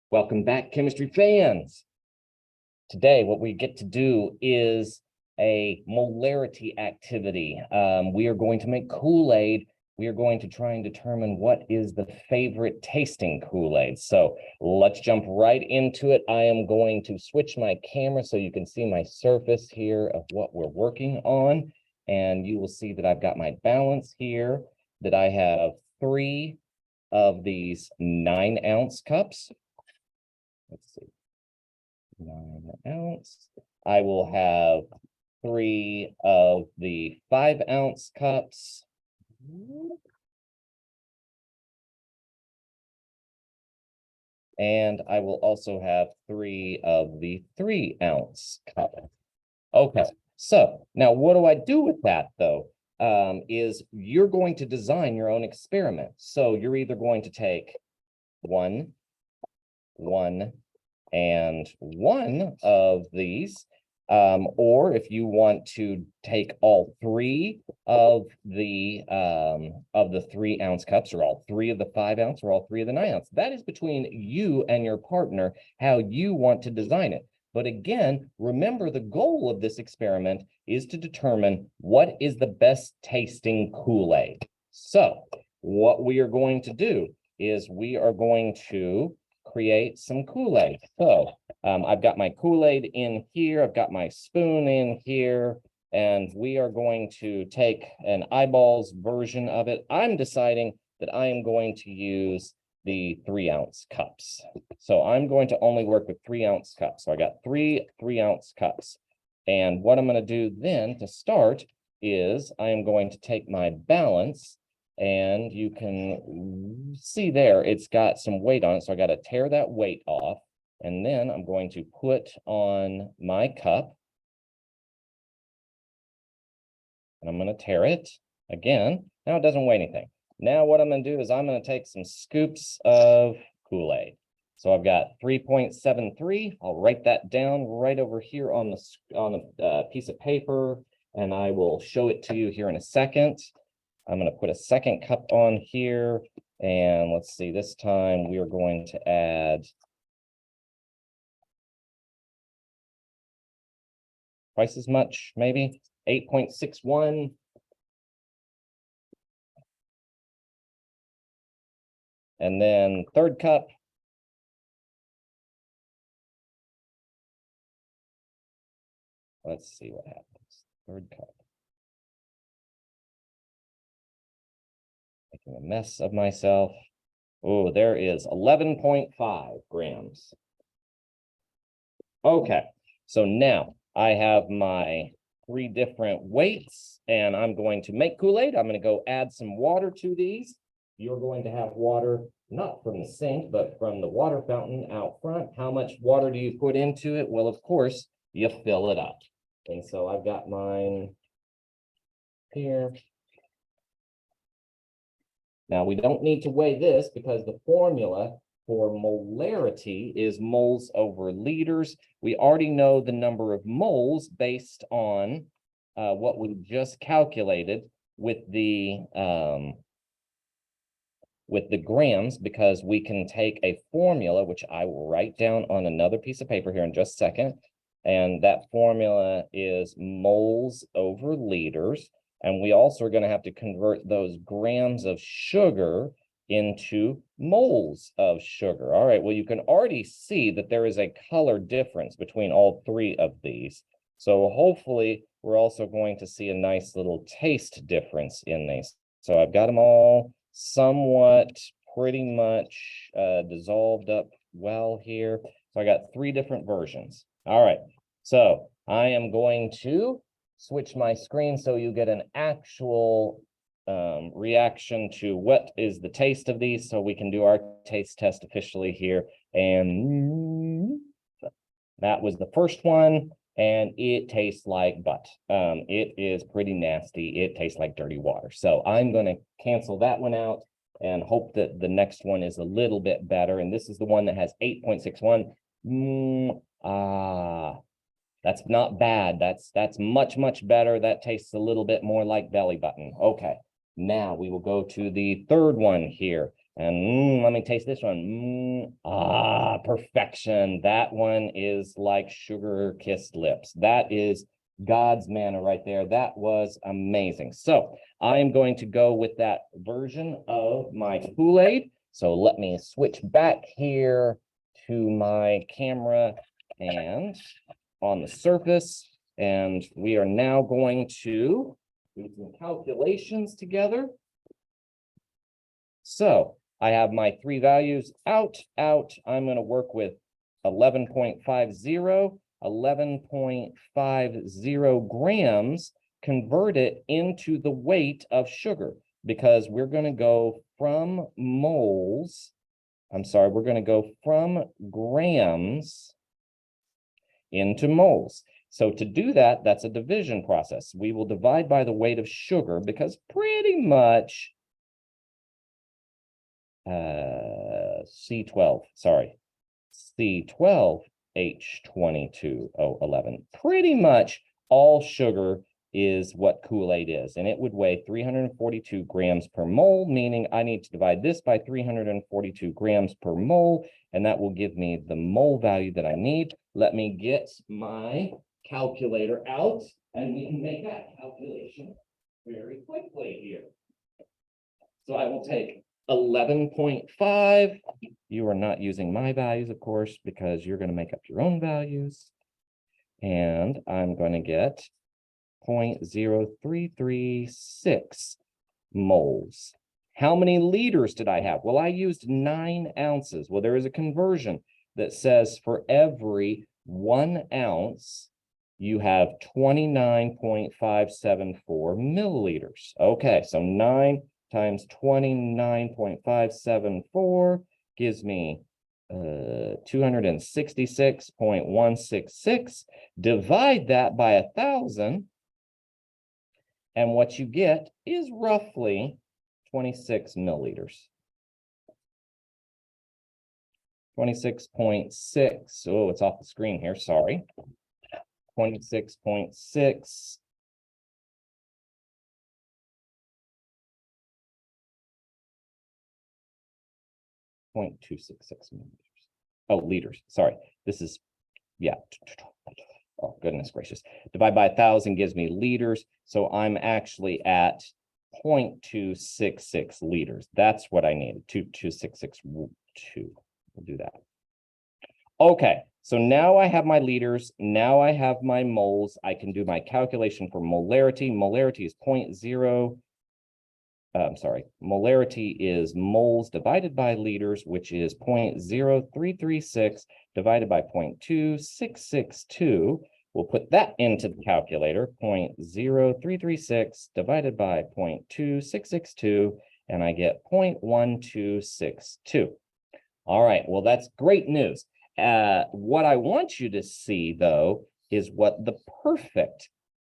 Welcome back, chemistry fans. Today, what we get to do is a molarity activity. We are going to make Kool-Aid. We are going to try and determine what is the favorite tasting Kool-Aid. So let's jump right into it. I am going to switch my camera so you can see my surface here of what we're working on. And you will see that I've got my balance here, that I have 3 of these 9-ounce cups. Let's see, 9 ounce. I will have 3 of the 5-ounce cups. And I will also have 3 of the 3-ounce cups. Okay, so now what do I do with that though? Is you're going to design your own experiment. So you're either going to take 1, and 1 of these, or if you want to take all 3 of the 3-ounce cups, or all 3 of the 5-ounce, or all 3 of the 9-ounce. That is between you and your partner, how you want to design it. But again, remember the goal of this experiment is to determine what is the best tasting Kool-Aid. So what we are going to do is we are going to create some Kool-Aid. So I've got my Kool-Aid in here. I've got my spoon in here, and we are going to take an eyeballs version of it. I'm deciding that I am going to use the 3-ounce cups. So I'm going to only work with 3-ounce cups. So I got 3 3-ounce cups. And what I'm going to do then to start is I am going to take my balance, and you can see there, it's got some weight on it. So I got to tear that weight off. And then I'm going to put on my cup. And I'm going to tear it again. Now it doesn't weigh anything. Now what I'm going to do is I'm going to take some scoops of Kool-Aid. So I've got 3.73. I'll write that down right over here on the piece of paper, and I will show it to you here in a second. I'm going to put a second cup on here, and let's see, this time we are going to add twice as much, maybe 8.61. And then third cup. Let's see what happens. Third cup. Making a mess of myself. Oh, there is 11.5 grams. Okay, so now I have my 3 different weights, and I'm going to make Kool-Aid. I'm going to go add some water to these. You're going to have water, not from the sink, but from the water fountain out front. How much water do you put into it? Well, of course, you fill it up. And so I've got mine here. Now, we don't need to weigh this because the formula for molarity is moles over liters. We already know the number of moles based on what we just calculated with the grams, because we can take a formula, which I will write down on another piece of paper here in just a second. And that formula is moles over liters. And we also are going to have to convert those grams of sugar into moles of sugar. All right, well, you can already see that there is a color difference between all 3 of these. So hopefully we're also going to see a nice little taste difference in these. So I've got them all somewhat pretty much dissolved up well here. So I got 3 different versions. All right, so I am going to switch my screen so you get an actual reaction to what is the taste of these, so we can do our taste test officially here. And that was the first one, and it tastes like butt. It is pretty nasty. It tastes like dirty water. So I'm going to cancel that one out and hope that the next one is a little bit better. And this is the one that has 8.61. That's not bad. That's much, much better. That tastes a little bit more like belly button. Okay, now we will go to the third one here. And let me taste this one. Perfection. That one is like sugar-kissed lips. That is God's manna right there. That was amazing. So I am going to go with that version of my Kool-Aid. So let me switch back here to my camera and on the surface. And we are now going to do some calculations together. So I have my three values out. I'm going to work with 11.50, 11.50 grams, convert it into the weight of sugar, because we're going to go from moles. I'm sorry, we're going to go from grams into moles. So to do that, that's a division process. We will divide by the weight of sugar, because pretty much C12, sorry, C12H22O11. Pretty much all sugar is what Kool-Aid is, and it would weigh 342 grams per mole, meaning I need to divide this by 342 grams per mole, and that will give me the mole value that I need. Let me get my calculator out, and we can make that calculation very quickly here. So I will take 11.5. You are not using my values, of course, because you're going to make up your own values. And I'm going to get 0.0336 moles. How many liters did I have? Well, I used 9 ounces. Well, there is a conversion that says for every 1 ounce, you have 29.574 milliliters. Okay, so 9 times 29.574 gives me 266.166. Divide that by 1,000, and what you get is roughly 26 milliliters. 26.6. Oh, it's off the screen here, sorry. 26.6. 0.266 milliliters. Oh, liters. Sorry. This is, yeah. Oh, goodness gracious. Divide by 1,000 gives me liters. So I'm actually at 0.266 liters. That's what I needed. 22662. We'll do that. Okay. So now I have my liters. Now I have my moles. I can do my calculation for molarity. Molarity is 0.0. Molarity is moles divided by liters, which is 0.0336 divided by 0.2662. We'll put that into the calculator, 0.0336 divided by 0.2662, and I get 0.1262. All right, well, that's great news. What I want you to see, though, is what the perfect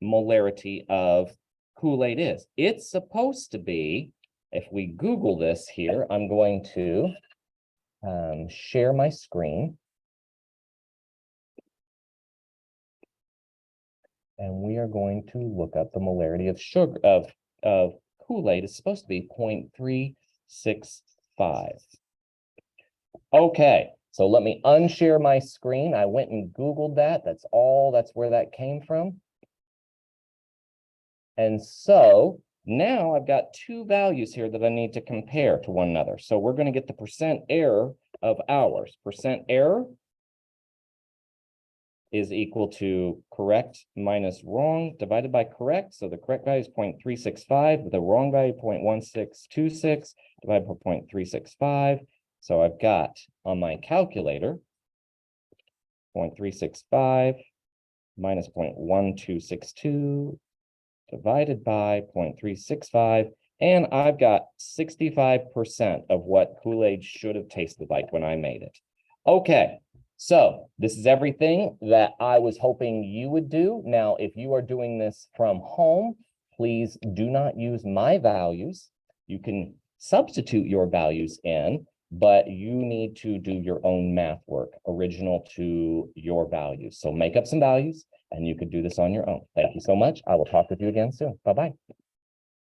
molarity of Kool-Aid is. It's supposed to be, if we Google this here, I'm going to share my screen. And we are going to look up the molarity of sugar of Kool-Aid. It's supposed to be 0.365. Okay, so let me unshare my screen. I went and Googled that. That's where that came from. And so now I've got two values here that I need to compare to one another. So we're going to get the percent error of ours. Percent error is equal to correct minus wrong divided by correct. So the correct value is 0.365, the wrong value 0.1626 divided by 0.365. So I've got on my calculator 0.365 minus 0.1262 divided by 0.365, and I've got 65% of what Kool-Aid should have tasted like when I made it. Okay, so this is everything that I was hoping you would do. Now, if you are doing this from home, please do not use my values. You can substitute your values in, but you need to do your own math work, original to your values. So make up some values, and you could do this on your own. Thank you so much. I will talk with you again soon. Bye-bye.